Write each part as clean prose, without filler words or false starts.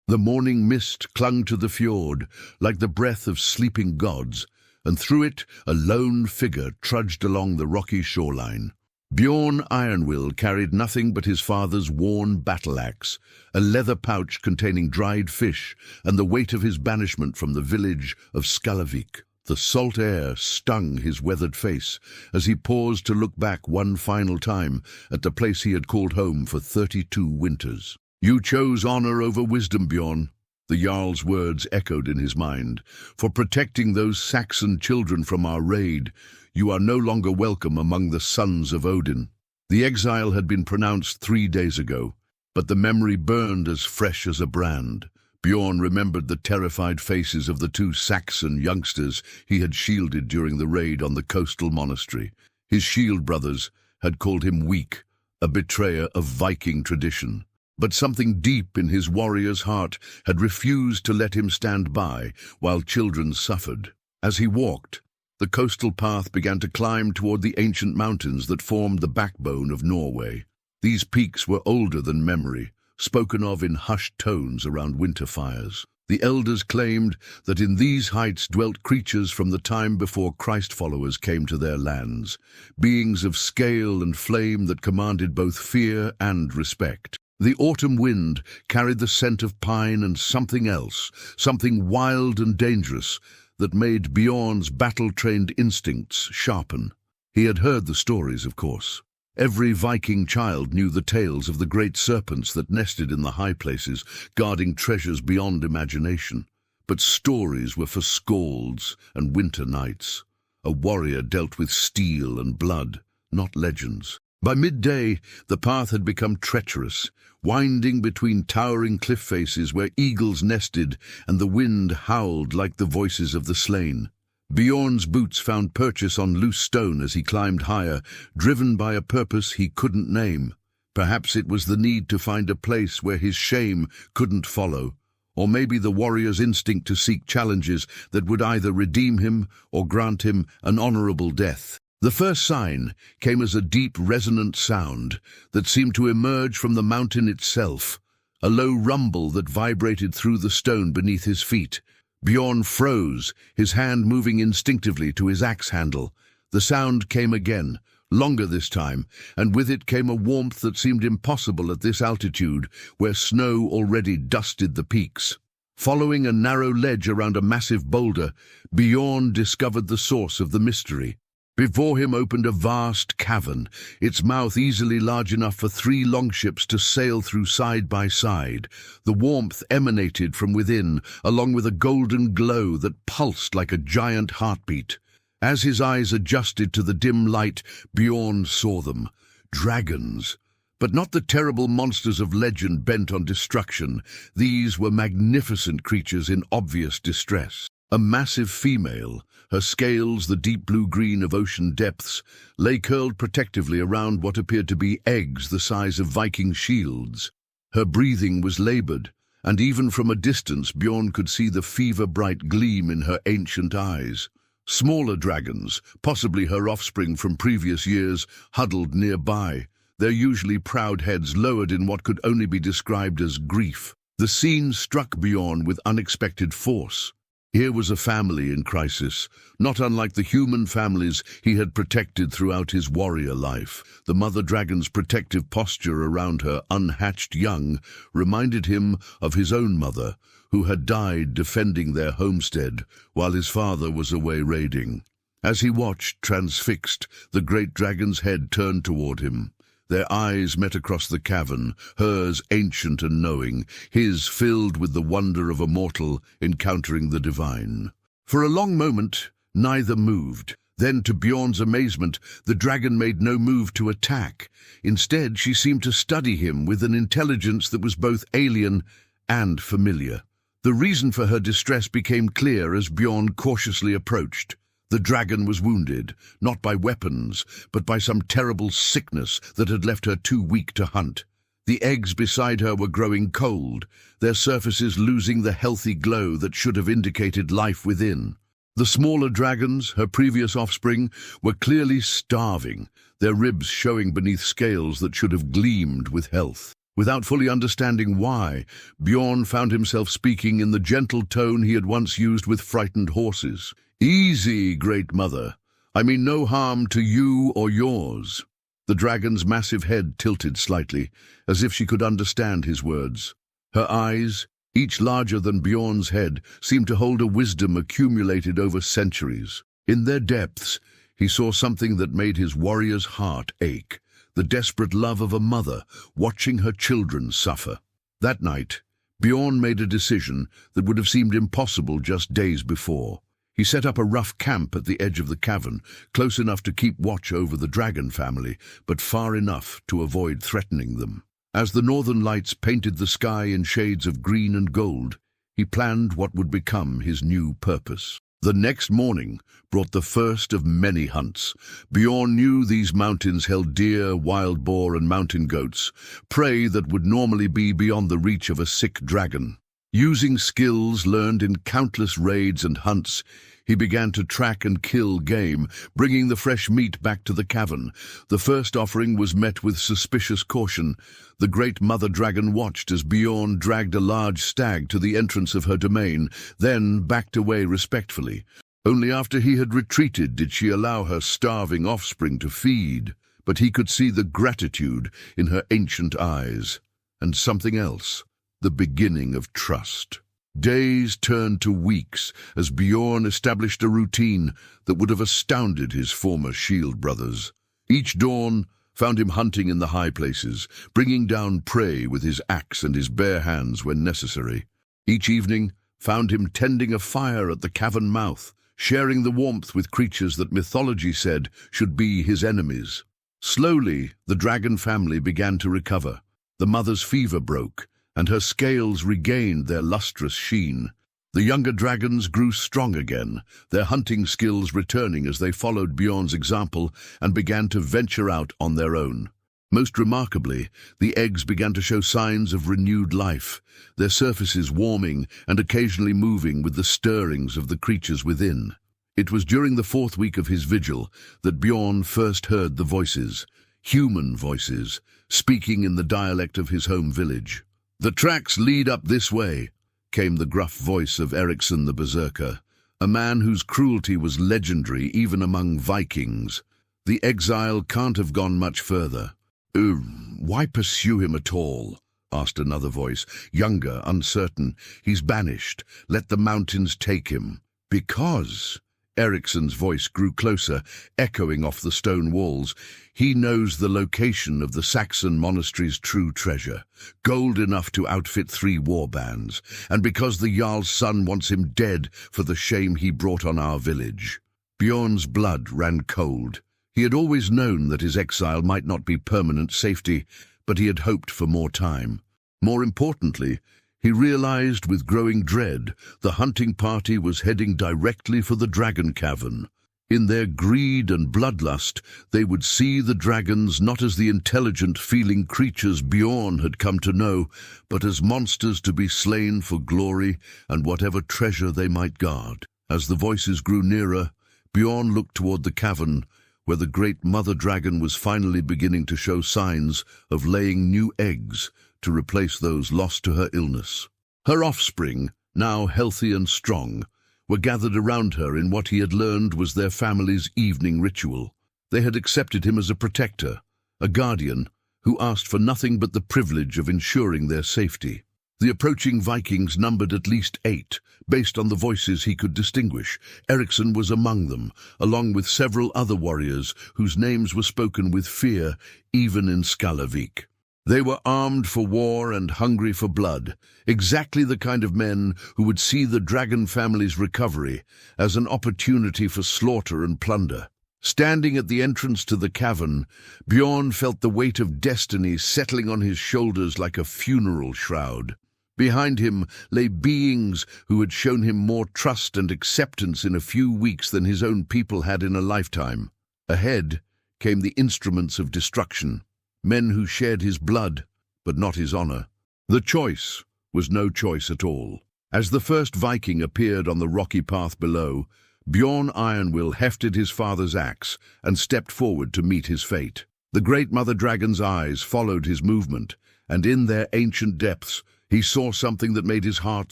The morning mist clung to the fjord like the breath of sleeping gods, and through it a lone figure trudged along the rocky shoreline. Bjorn Ironwill carried nothing but his father's worn battle-axe, a leather pouch containing dried fish, and the weight of his banishment from the village of Skalavik. The salt air stung his weathered face as he paused to look back one final time at the place he had called home for 32 winters. "You chose honor over wisdom, Bjorn," the Jarl's words echoed in his mind. "For protecting those Saxon children from our raid, you are no longer welcome among the sons of Odin." The exile had been pronounced 3 days ago, but the memory burned as fresh as a brand. Bjorn remembered the terrified faces of the 2 Saxon youngsters he had shielded during the raid on the coastal monastery. His shield brothers had called him weak, a betrayer of Viking tradition. But something deep in his warrior's heart had refused to let him stand by while children suffered. As he walked, the coastal path began to climb toward the ancient mountains that formed the backbone of Norway. These peaks were older than memory, spoken of in hushed tones around winter fires. The elders claimed that in these heights dwelt creatures from the time before Christ followers came to their lands, beings of scale and flame that commanded both fear and respect. The autumn wind carried the scent of pine and something else, something wild and dangerous, that made Bjorn's battle-trained instincts sharpen. He had heard the stories, of course. Every Viking child knew the tales of the great serpents that nested in the high places, guarding treasures beyond imagination. But stories were for skalds and winter nights. A warrior dealt with steel and blood, not legends. By midday, the path had become treacherous, winding between towering cliff faces where eagles nested and the wind howled like the voices of the slain. Bjorn's boots found purchase on loose stone as he climbed higher, driven by a purpose he couldn't name. Perhaps it was the need to find a place where his shame couldn't follow, or maybe the warrior's instinct to seek challenges that would either redeem him or grant him an honorable death. The first sign came as a deep, resonant sound that seemed to emerge from the mountain itself, a low rumble that vibrated through the stone beneath his feet. Bjorn froze, his hand moving instinctively to his axe handle. The sound came again, longer this time, and with it came a warmth that seemed impossible at this altitude, where snow already dusted the peaks. Following a narrow ledge around a massive boulder, Bjorn discovered the source of the mystery. Before him opened a vast cavern, its mouth easily large enough for 3 longships to sail through side by side. The warmth emanated from within, along with a golden glow that pulsed like a giant heartbeat. As his eyes adjusted to the dim light, Bjorn saw them. Dragons. But not the terrible monsters of legend bent on destruction. These were magnificent creatures in obvious distress. A massive female, her scales the deep blue-green of ocean depths, lay curled protectively around what appeared to be eggs the size of Viking shields. Her breathing was labored, and even from a distance Bjorn could see the fever-bright gleam in her ancient eyes. Smaller dragons, possibly her offspring from previous years, huddled nearby, their usually proud heads lowered in what could only be described as grief. The scene struck Bjorn with unexpected force. Here was a family in crisis, not unlike the human families he had protected throughout his warrior life. The mother dragon's protective posture around her unhatched young reminded him of his own mother, who had died defending their homestead while his father was away raiding. As he watched, transfixed, the great dragon's head turned toward him. Their eyes met across the cavern, hers ancient and knowing, his filled with the wonder of a mortal encountering the divine. For a long moment, neither moved. Then, to Bjorn's amazement, the dragon made no move to attack. Instead, she seemed to study him with an intelligence that was both alien and familiar. The reason for her distress became clear as Bjorn cautiously approached. The dragon was wounded, not by weapons, but by some terrible sickness that had left her too weak to hunt. The eggs beside her were growing cold, their surfaces losing the healthy glow that should have indicated life within. The smaller dragons, her previous offspring, were clearly starving, their ribs showing beneath scales that should have gleamed with health. Without fully understanding why, Bjorn found himself speaking in the gentle tone he had once used with frightened horses. "Easy, great mother. I mean no harm to you or yours." The dragon's massive head tilted slightly, as if she could understand his words. Her eyes, each larger than Bjorn's head, seemed to hold a wisdom accumulated over centuries. In their depths, he saw something that made his warrior's heart ache, the desperate love of a mother watching her children suffer. That night, Bjorn made a decision that would have seemed impossible just days before. He set up a rough camp at the edge of the cavern, close enough to keep watch over the dragon family, but far enough to avoid threatening them. As the northern lights painted the sky in shades of green and gold, he planned what would become his new purpose. The next morning brought the first of many hunts. Bjorn knew these mountains held deer, wild boar, and mountain goats, prey that would normally be beyond the reach of a sick dragon. Using skills learned in countless raids and hunts, he began to track and kill game, bringing the fresh meat back to the cavern. The first offering was met with suspicious caution. The great mother dragon watched as Bjorn dragged a large stag to the entrance of her domain, then backed away respectfully. Only after he had retreated did she allow her starving offspring to feed. But he could see the gratitude in her ancient eyes, and something else, the beginning of trust. Days turned to weeks as Bjorn established a routine that would have astounded his former shield brothers. Each dawn found him hunting in the high places, bringing down prey with his axe and his bare hands when necessary. Each evening found him tending a fire at the cavern mouth, sharing the warmth with creatures that mythology said should be his enemies. Slowly, the dragon family began to recover. The mother's fever broke, and her scales regained their lustrous sheen. The younger dragons grew strong again, their hunting skills returning as they followed Bjorn's example and began to venture out on their own. Most remarkably, the eggs began to show signs of renewed life, their surfaces warming and occasionally moving with the stirrings of the creatures within. It was during the fourth week of his vigil that Bjorn first heard the voices, human voices, speaking in the dialect of his home village. "The tracks lead up this way," came the gruff voice of Ericsson the Berserker, a man whose cruelty was legendary even among Vikings. "The exile can't have gone much further." "Why pursue him at all?" asked another voice, younger, uncertain. "He's banished. Let the mountains take him." "Because," Ericsson's voice grew closer, echoing off the stone walls, "he knows the location of the Saxon monastery's true treasure, gold enough to outfit 3 war bands, and because the Jarl's son wants him dead for the shame he brought on our village." Bjorn's blood ran cold. He had always known that his exile might not be permanent safety, but he had hoped for more time. More importantly, he realized with growing dread the hunting party was heading directly for the dragon cavern. In their greed and bloodlust, they would see the dragons not as the intelligent, feeling creatures Bjorn had come to know, but as monsters to be slain for glory and whatever treasure they might guard. As the voices grew nearer, Bjorn looked toward the cavern, where the great mother dragon was finally beginning to show signs of laying new eggs to replace those lost to her illness. Her offspring, now healthy and strong, were gathered around her in what he had learned was their family's evening ritual. They had accepted him as a protector, a guardian, who asked for nothing but the privilege of ensuring their safety. The approaching Vikings numbered at least 8, based on the voices he could distinguish. Ericsson was among them, along with several other warriors whose names were spoken with fear, even in Skalavik. They were armed for war and hungry for blood, exactly the kind of men who would see the dragon family's recovery as an opportunity for slaughter and plunder. Standing at the entrance to the cavern, Bjorn felt the weight of destiny settling on his shoulders like a funeral shroud. Behind him lay beings who had shown him more trust and acceptance in a few weeks than his own people had in a lifetime. Ahead came the instruments of destruction, men who shared his blood, but not his honor. The choice was no choice at all. As the first Viking appeared on the rocky path below, Bjorn Ironwill hefted his father's axe and stepped forward to meet his fate. The great mother dragon's eyes followed his movement, and in their ancient depths he saw something that made his heart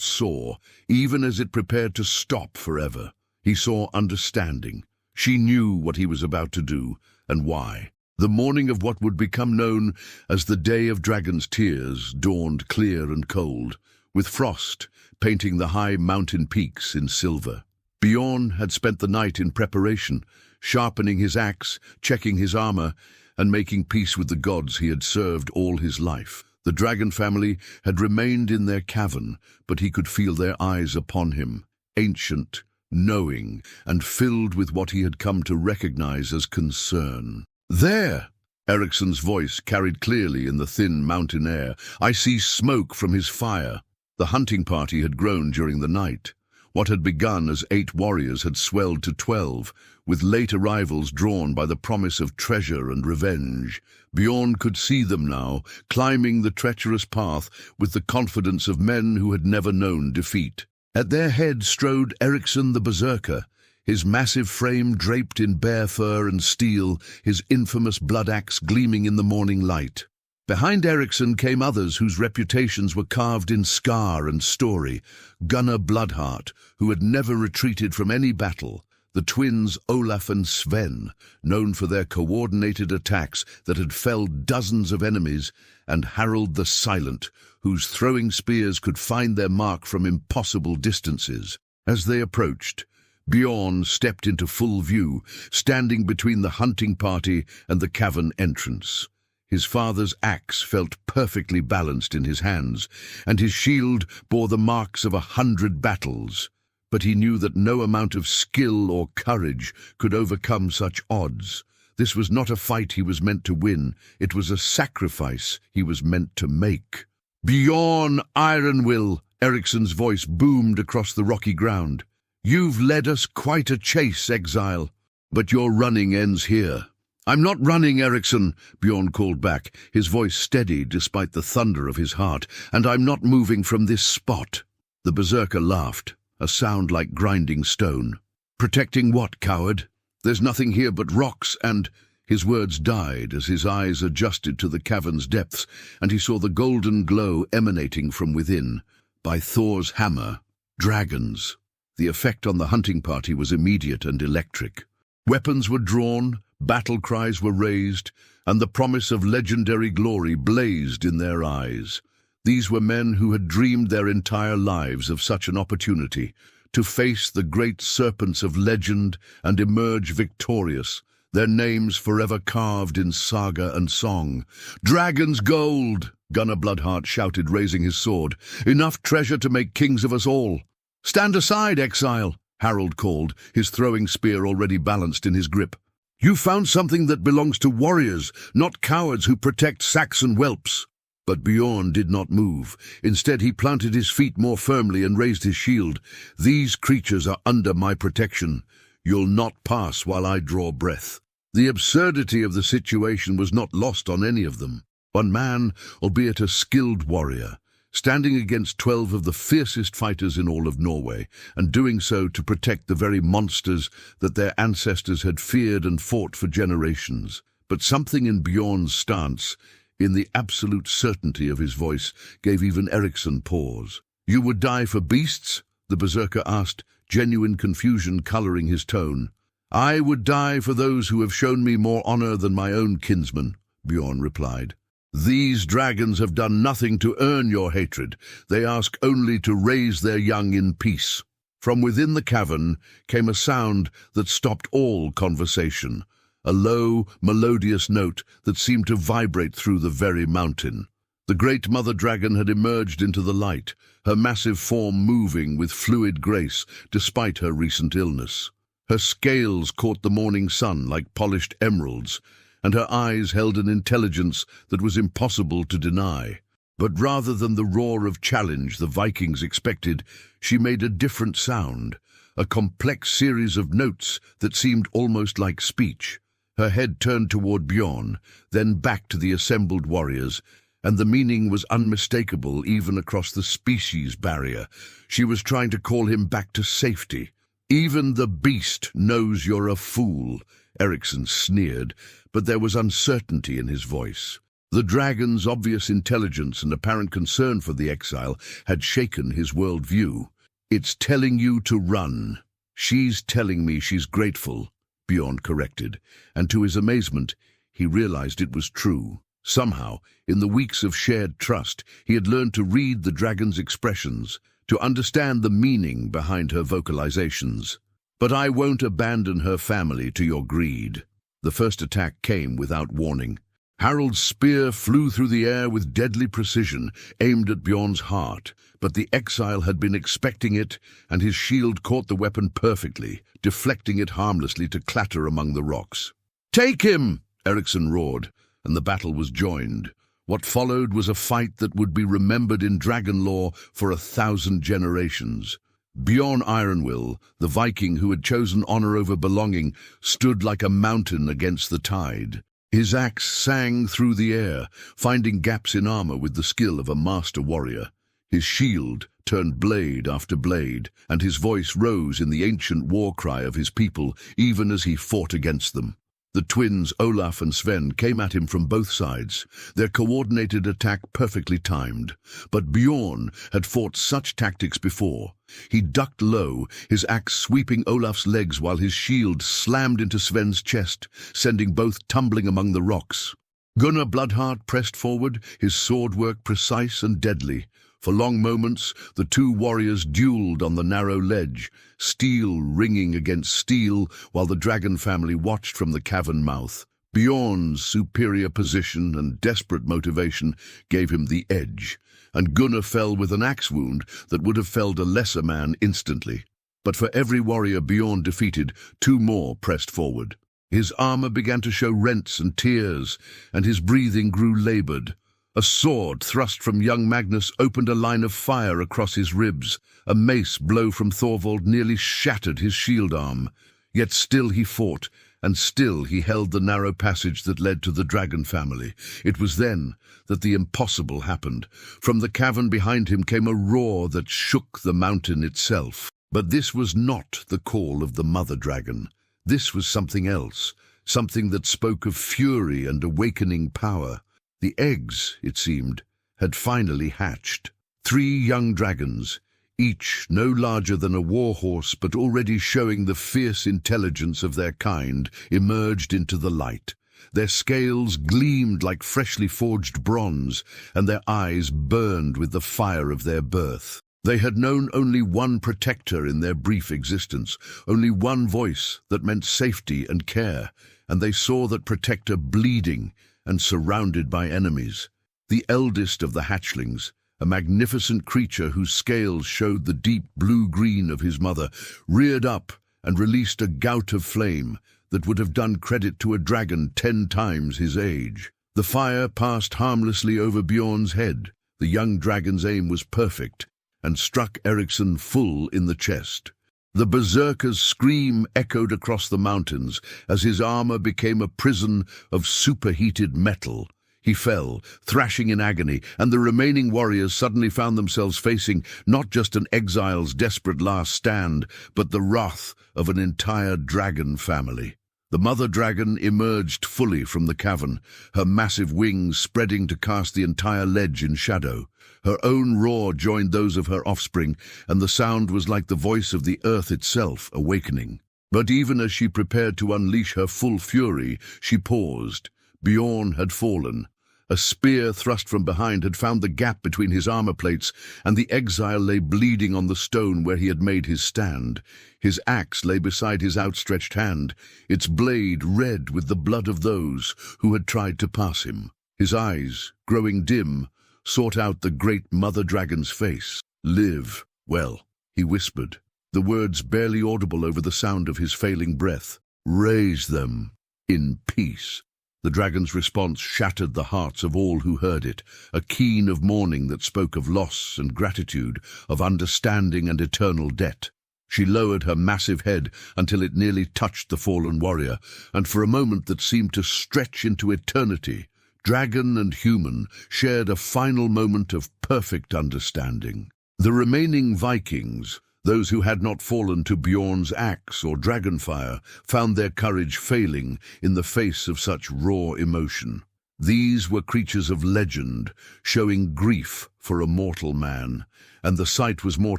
soar, even as it prepared to stop forever. He saw understanding. She knew what he was about to do, and why. The morning of what would become known as the Day of Dragon's Tears dawned clear and cold, with frost painting the high mountain peaks in silver. Bjorn had spent the night in preparation, sharpening his axe, checking his armor, and making peace with the gods he had served all his life. The dragon family had remained in their cavern, but he could feel their eyes upon him, ancient, knowing, and filled with what he had come to recognize as concern. "There!" Ericsson's voice carried clearly in the thin mountain air. "I see smoke from his fire." The hunting party had grown during the night. What had begun as 8 warriors had swelled to 12, with late arrivals drawn by the promise of treasure and revenge. Bjorn could see them now, climbing the treacherous path with the confidence of men who had never known defeat. At their head strode Ericsson the Berserker, his massive frame draped in bear fur and steel, his infamous blood axe gleaming in the morning light. Behind Ericsson came others whose reputations were carved in scar and story. Gunnar Bloodheart, who had never retreated from any battle. The twins Olaf and Sven, known for their coordinated attacks that had felled dozens of enemies, and Harald the Silent, whose throwing spears could find their mark from impossible distances. As they approached, Bjorn stepped into full view, standing between the hunting party and the cavern entrance. His father's axe felt perfectly balanced in his hands, and his shield bore the marks of 100 battles. But he knew that no amount of skill or courage could overcome such odds. This was not a fight he was meant to win, it was a sacrifice he was meant to make. "Bjorn Ironwill," Ericsson's voice boomed across the rocky ground. "You've led us quite a chase, Exile, but your running ends here." "I'm not running, Ericsson," Bjorn called back, his voice steady despite the thunder of his heart, "and I'm not moving from this spot." The Berserker laughed, a sound like grinding stone. "Protecting what, coward? There's nothing here but rocks and—" His words died as his eyes adjusted to the cavern's depths, and he saw the golden glow emanating from within. By Thor's hammer, dragons. The effect on the hunting party was immediate and electric. Weapons were drawn, battle cries were raised, and the promise of legendary glory blazed in their eyes. These were men who had dreamed their entire lives of such an opportunity, to face the great serpents of legend and emerge victorious, their names forever carved in saga and song. "Dragon's gold!" Gunnar Bloodheart shouted, raising his sword. "Enough treasure to make kings of us all." "Stand aside, Exile!" Harald called, his throwing spear already balanced in his grip. "You found something that belongs to warriors, not cowards who protect Saxon whelps." But Bjorn did not move. Instead, he planted his feet more firmly and raised his shield. "These creatures are under my protection. You'll not pass while I draw breath." The absurdity of the situation was not lost on any of them. One man, albeit a skilled warrior, standing against 12 of the fiercest fighters in all of Norway, and doing so to protect the very monsters that their ancestors had feared and fought for generations. But something in Bjorn's stance, in the absolute certainty of his voice, gave even Ericsson pause. "You would die for beasts?" the Berserker asked, genuine confusion coloring his tone. "I would die for those who have shown me more honor than my own kinsmen," Bjorn replied. "These dragons have done nothing to earn your hatred. They ask only to raise their young in peace." From within the cavern came a sound that stopped all conversation, a low, melodious note that seemed to vibrate through the very mountain. The great mother dragon had emerged into the light, her massive form moving with fluid grace despite her recent illness. Her scales caught the morning sun like polished emeralds, and her eyes held an intelligence that was impossible to deny. But rather than the roar of challenge the Vikings expected, she made a different sound, a complex series of notes that seemed almost like speech. Her head turned toward Bjorn, then back to the assembled warriors, and the meaning was unmistakable even across the species barrier. She was trying to call him back to safety. "Even the beast knows you're a fool," Ericsson sneered, but there was uncertainty in his voice. The dragon's obvious intelligence and apparent concern for the exile had shaken his worldview. "It's telling you to run." "She's telling me she's grateful," Bjorn corrected, and to his amazement, he realized it was true. Somehow, in the weeks of shared trust, he had learned to read the dragon's expressions, to understand the meaning behind her vocalizations. "But I won't abandon her family to your greed." The first attack came without warning. Harald's spear flew through the air with deadly precision, aimed at Bjorn's heart, but the exile had been expecting it, and his shield caught the weapon perfectly, deflecting it harmlessly to clatter among the rocks. "Take him!" Eriksson roared, and the battle was joined. What followed was a fight that would be remembered in dragon lore for 1,000 generations. Bjorn Ironwill, the Viking who had chosen honor over belonging, stood like a mountain against the tide. His axe sang through the air, finding gaps in armor with the skill of a master warrior. His shield turned blade after blade, and his voice rose in the ancient war cry of his people, even as he fought against them. The twins Olaf and Sven came at him from both sides, their coordinated attack perfectly timed. But Bjorn had fought such tactics before. He ducked low, his axe sweeping Olaf's legs while his shield slammed into Sven's chest, sending both tumbling among the rocks. Gunnar Bloodheart pressed forward, his swordwork precise and deadly. For long moments, the two warriors dueled on the narrow ledge, steel ringing against steel while the dragon family watched from the cavern mouth. Bjorn's superior position and desperate motivation gave him the edge, and Gunnar fell with an axe wound that would have felled a lesser man instantly. But for every warrior Bjorn defeated, two more pressed forward. His armor began to show rents and tears, and his breathing grew labored. A sword thrust from young Magnus opened a line of fire across his ribs. A mace blow from Thorvald nearly shattered his shield arm. Yet still he fought, and still he held the narrow passage that led to the dragon family. It was then that the impossible happened. From the cavern behind him came a roar that shook the mountain itself. But this was not the call of the mother dragon. This was something else, something that spoke of fury and awakening power. The eggs, it seemed, had finally hatched. 3 young dragons, each no larger than a warhorse but already showing the fierce intelligence of their kind, emerged into the light. Their scales gleamed like freshly forged bronze, and their eyes burned with the fire of their birth. They had known only one protector in their brief existence, only one voice that meant safety and care, and they saw that protector bleeding and surrounded by enemies. The eldest of the hatchlings, a magnificent creature whose scales showed the deep blue-green of his mother, reared up and released a gout of flame that would have done credit to a dragon 10 times his age. The fire passed harmlessly over Bjorn's head. The young dragon's aim was perfect and struck Eriksson full in the chest. The berserker's scream echoed across the mountains as his armor became a prison of superheated metal. He fell, thrashing in agony, and the remaining warriors suddenly found themselves facing not just an exile's desperate last stand, but the wrath of an entire dragon family. The mother dragon emerged fully from the cavern, her massive wings spreading to cast the entire ledge in shadow. Her own roar joined those of her offspring, and the sound was like the voice of the earth itself awakening. But even as she prepared to unleash her full fury, she paused. Bjorn had fallen. A spear thrust from behind had found the gap between his armor plates, and the exile lay bleeding on the stone where he had made his stand. His axe lay beside his outstretched hand, its blade red with the blood of those who had tried to pass him. His eyes, growing dim, sought out the great mother dragon's face. "Live well," he whispered, the words barely audible over the sound of his failing breath. "Raise them in peace." The dragon's response shattered the hearts of all who heard it, a keen of mourning that spoke of loss and gratitude, of understanding and eternal debt. She lowered her massive head until it nearly touched the fallen warrior, and for a moment that seemed to stretch into eternity, dragon and human shared a final moment of perfect understanding. The remaining Vikings, those who had not fallen to Bjorn's axe or dragonfire, found their courage failing in the face of such raw emotion. These were creatures of legend, showing grief for a mortal man, and the sight was more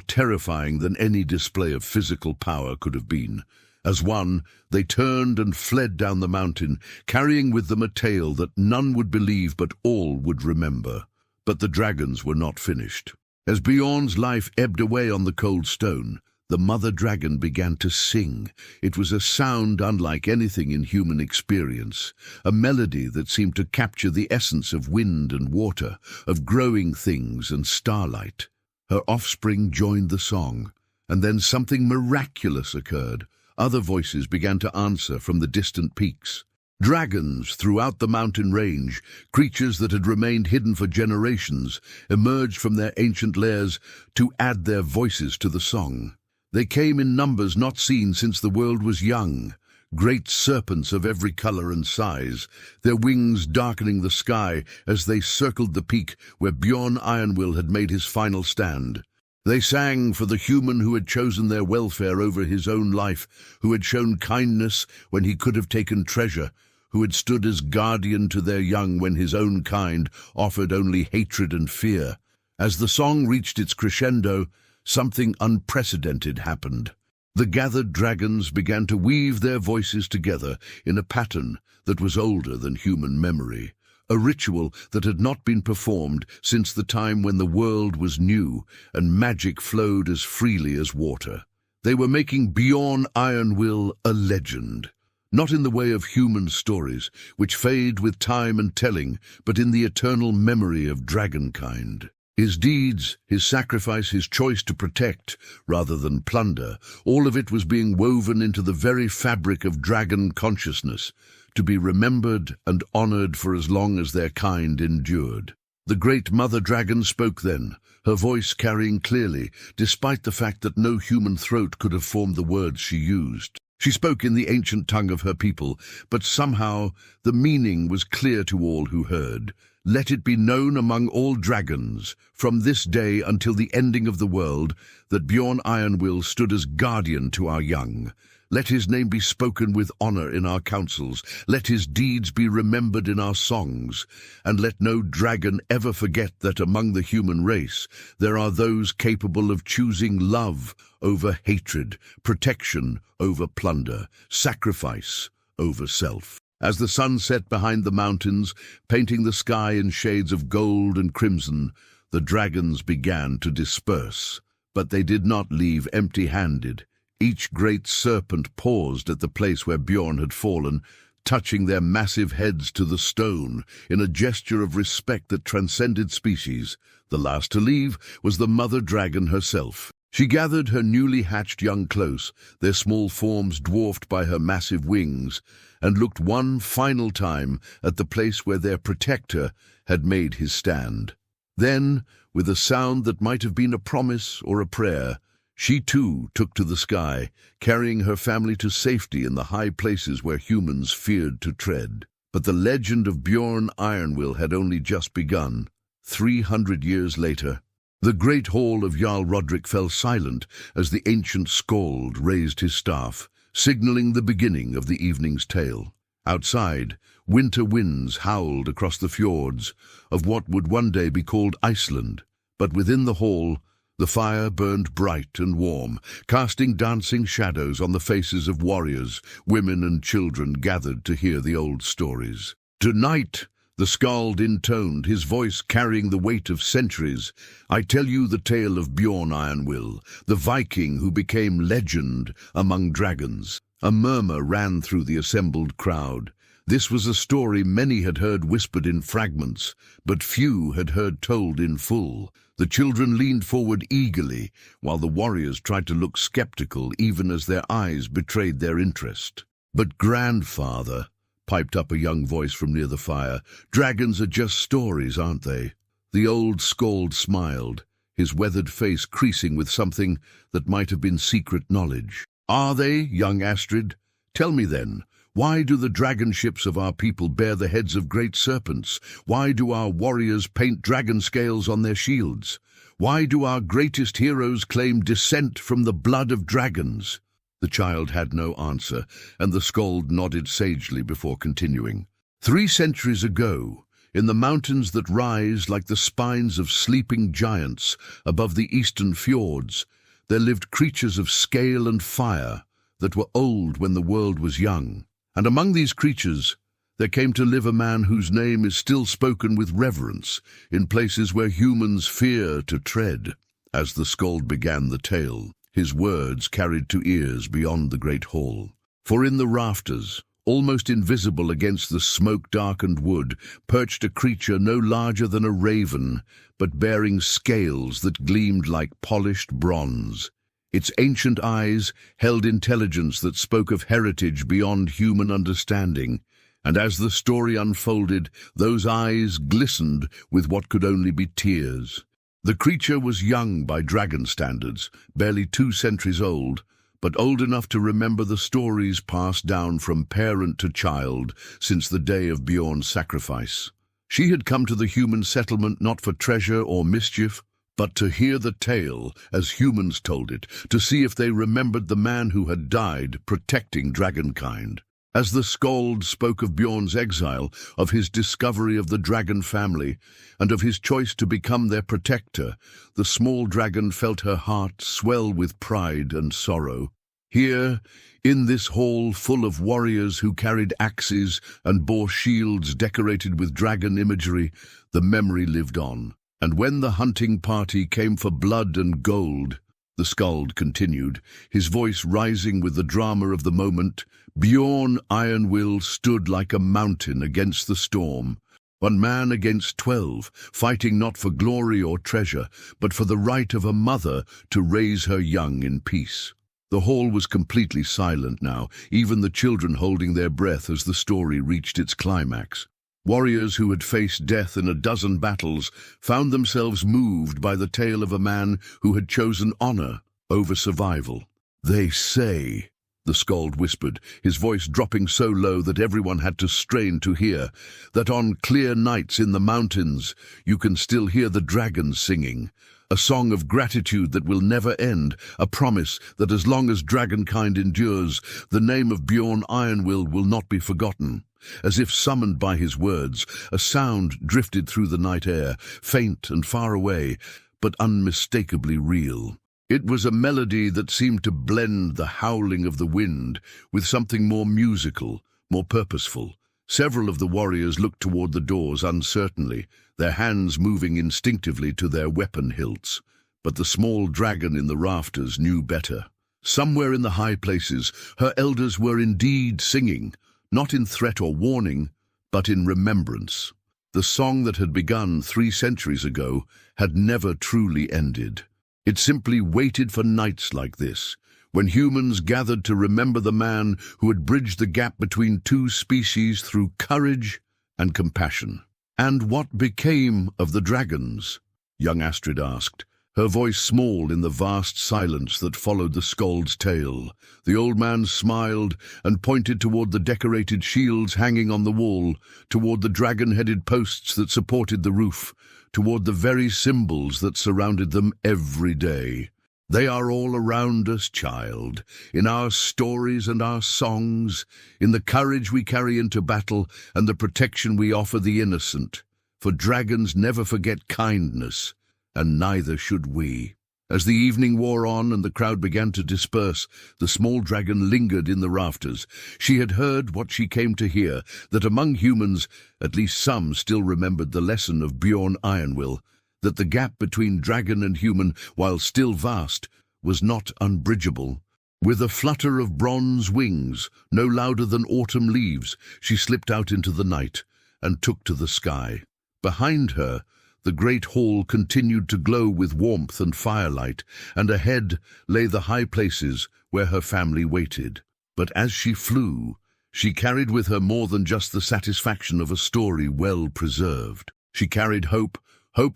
terrifying than any display of physical power could have been. As one, they turned and fled down the mountain, carrying with them a tale that none would believe but all would remember. But the dragons were not finished. As Bjorn's life ebbed away on the cold stone, the mother dragon began to sing. It was a sound unlike anything in human experience, a melody that seemed to capture the essence of wind and water, of growing things and starlight. Her offspring joined the song, and then something miraculous occurred. Other voices began to answer from the distant peaks. Dragons throughout the mountain range, creatures that had remained hidden for generations, emerged from their ancient lairs to add their voices to the song. They came in numbers not seen since the world was young, great serpents of every color and size, their wings darkening the sky as they circled the peak where Bjorn Ironwill had made his final stand. They sang for the human who had chosen their welfare over his own life, who had shown kindness when he could have taken treasure, who had stood as guardian to their young when his own kind offered only hatred and fear. As the song reached its crescendo, something unprecedented happened. The gathered dragons began to weave their voices together in a pattern that was older than human memory, a ritual that had not been performed since the time when the world was new and magic flowed as freely as water. They were making Bjorn Ironwill a legend, not in the way of human stories, which fade with time and telling, but in the eternal memory of dragonkind. His deeds, his sacrifice, his choice to protect rather than plunder, all of it was being woven into the very fabric of dragon consciousness, to be remembered and honored for as long as their kind endured. The great mother dragon spoke then, her voice carrying clearly, despite the fact that no human throat could have formed the words she used. She spoke in the ancient tongue of her people, but somehow the meaning was clear to all who heard. Let it be known among all dragons, from this day until the ending of the world, that Bjorn Ironwill stood as guardian to our young. Let his name be spoken with honor in our councils. Let his deeds be remembered in our songs. And let no dragon ever forget that among the human race there are those capable of choosing love over hatred, protection over plunder, sacrifice over self. As the sun set behind the mountains, painting the sky in shades of gold and crimson, the dragons began to disperse. But they did not leave empty-handed. Each great serpent paused at the place where Bjorn had fallen, touching their massive heads to the stone in a gesture of respect that transcended species. The last to leave was the mother dragon herself. She gathered her newly hatched young close, their small forms dwarfed by her massive wings, and looked one final time at the place where their protector had made his stand. Then, with a sound that might have been a promise or a prayer, she too took to the sky, carrying her family to safety in the high places where humans feared to tread. But the legend of Bjorn Ironwill had only just begun. 300 years later, the great hall of Jarl Roderick fell silent as the ancient skald raised his staff, signaling the beginning of the evening's tale. Outside, winter winds howled across the fjords of what would one day be called Iceland, but within the hall, the fire burned bright and warm, casting dancing shadows on the faces of warriors, women and children gathered to hear the old stories. Tonight, the skald intoned, his voice carrying the weight of centuries, I tell you the tale of Bjorn Ironwill, the Viking who became legend among dragons. A murmur ran through the assembled crowd. This was a story many had heard whispered in fragments, but few had heard told in full. The children leaned forward eagerly, while the warriors tried to look skeptical even as their eyes betrayed their interest. But grandfather, piped up a young voice from near the fire, dragons are just stories, aren't they? The old skald smiled, his weathered face creasing with something that might have been secret knowledge. Are they, young Astrid? Tell me then, why do the dragon ships of our people bear the heads of great serpents? Why do our warriors paint dragon scales on their shields? Why do our greatest heroes claim descent from the blood of dragons? The child had no answer, and the skald nodded sagely before continuing. 3 centuries ago, In the mountains that rise like the spines of sleeping giants above the eastern fjords, there lived creatures of scale and fire that were old when the world was young. And among these creatures there came to live a man whose name is still spoken with reverence in places where humans fear to tread. As the skald began the tale, his words carried to ears beyond the great hall. For in the rafters, almost invisible against the smoke-darkened wood, perched a creature no larger than a raven, but bearing scales that gleamed like polished bronze. Its ancient eyes held intelligence that spoke of heritage beyond human understanding, and as the story unfolded, those eyes glistened with what could only be tears. The creature was young by dragon standards, barely 2 centuries old, but old enough to remember the stories passed down from parent to child since the day of Bjorn's sacrifice. She had come to the human settlement not for treasure or mischief, but to hear the tale as humans told it, to see if they remembered the man who had died protecting dragonkind. As the skald spoke of Bjorn's exile, of his discovery of the dragon family, and of his choice to become their protector, the small dragon felt her heart swell with pride and sorrow. Here, in this hall full of warriors who carried axes and bore shields decorated with dragon imagery, the memory lived on. And when the hunting party came for blood and gold, the skald continued, his voice rising with the drama of the moment, Bjorn Ironwill stood like a mountain against the storm, 1 man against 12, fighting not for glory or treasure, but for the right of a mother to raise her young in peace. The hall was completely silent now, even the children holding their breath as the story reached its climax. Warriors who had faced death in a dozen battles found themselves moved by the tale of a man who had chosen honor over survival. "They say," the skald whispered, his voice dropping so low that everyone had to strain to hear, "that on clear nights in the mountains you can still hear the dragons singing. A song of gratitude that will never end, a promise that as long as dragonkind endures, the name of Bjorn Ironwill will not be forgotten." As if summoned by his words, a sound drifted through the night air, faint and far away, but unmistakably real. It was a melody that seemed to blend the howling of the wind with something more musical, more purposeful. Several of the warriors looked toward the doors uncertainly, their hands moving instinctively to their weapon hilts. But the small dragon in the rafters knew better. Somewhere in the high places, her elders were indeed singing, not in threat or warning, but in remembrance. The song that had begun 3 centuries ago had never truly ended. It simply waited for nights like this, when humans gathered to remember the man who had bridged the gap between 2 species through courage and compassion. "And what became of the dragons?" young Astrid asked, her voice small in the vast silence that followed the skald's tale. The old man smiled and pointed toward the decorated shields hanging on the wall, toward the dragon-headed posts that supported the roof, toward the very symbols that surrounded them every day. "They are all around us, child, in our stories and our songs, in the courage we carry into battle and the protection we offer the innocent. For dragons never forget kindness, and neither should we." As the evening wore on and the crowd began to disperse, the small dragon lingered in the rafters. She had heard what she came to hear, that among humans, at least some still remembered the lesson of Bjorn Ironwill, that the gap between dragon and human, while still vast, was not unbridgeable. With a flutter of bronze wings, no louder than autumn leaves, she slipped out into the night and took to the sky. Behind her, the great hall continued to glow with warmth and firelight, and ahead lay the high places where her family waited. But as she flew, she carried with her more than just the satisfaction of a story well preserved. She carried hope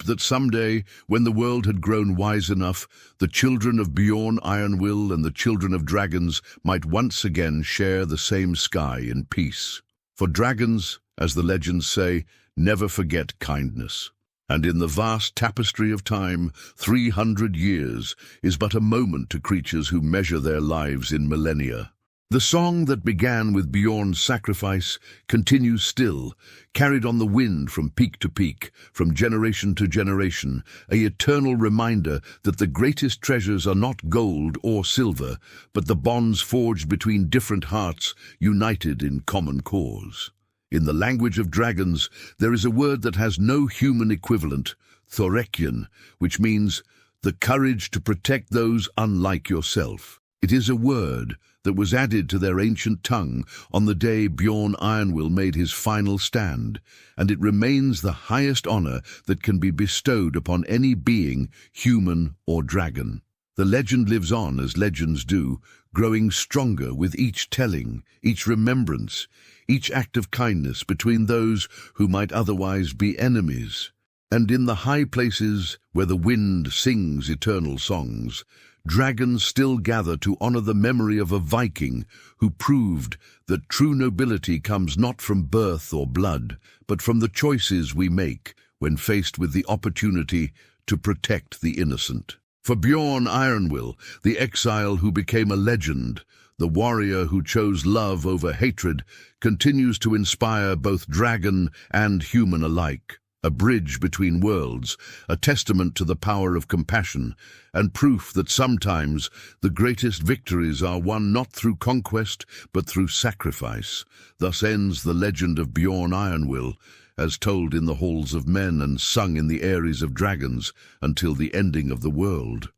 that someday, when the world had grown wise enough, the children of Bjorn Ironwill and the children of dragons might once again share the same sky in peace. For dragons, as the legends say, never forget kindness. And in the vast tapestry of time, 300 years is but a moment to creatures who measure their lives in millennia. The song that began with Bjorn's sacrifice continues still, carried on the wind from peak to peak, from generation to generation, an eternal reminder that the greatest treasures are not gold or silver, but the bonds forged between different hearts united in common cause. In the language of dragons, there is a word that has no human equivalent, thorekian, which means the courage to protect those unlike yourself. It is a word that was added to their ancient tongue on the day Bjorn Ironwill made his final stand, and it remains the highest honor that can be bestowed upon any being, human or dragon. The legend lives on as legends do, growing stronger with each telling, each remembrance, each act of kindness between those who might otherwise be enemies. And in the high places where the wind sings eternal songs, dragons still gather to honor the memory of a Viking who proved that true nobility comes not from birth or blood, but from the choices we make when faced with the opportunity to protect the innocent. For Bjorn Ironwill, the exile who became a legend, the warrior who chose love over hatred, continues to inspire both dragon and human alike. A bridge between worlds, a testament to the power of compassion, and proof that sometimes the greatest victories are won not through conquest, but through sacrifice. Thus ends the legend of Bjorn Ironwill, as told in the halls of men and sung in the eyries of dragons, until the ending of the world.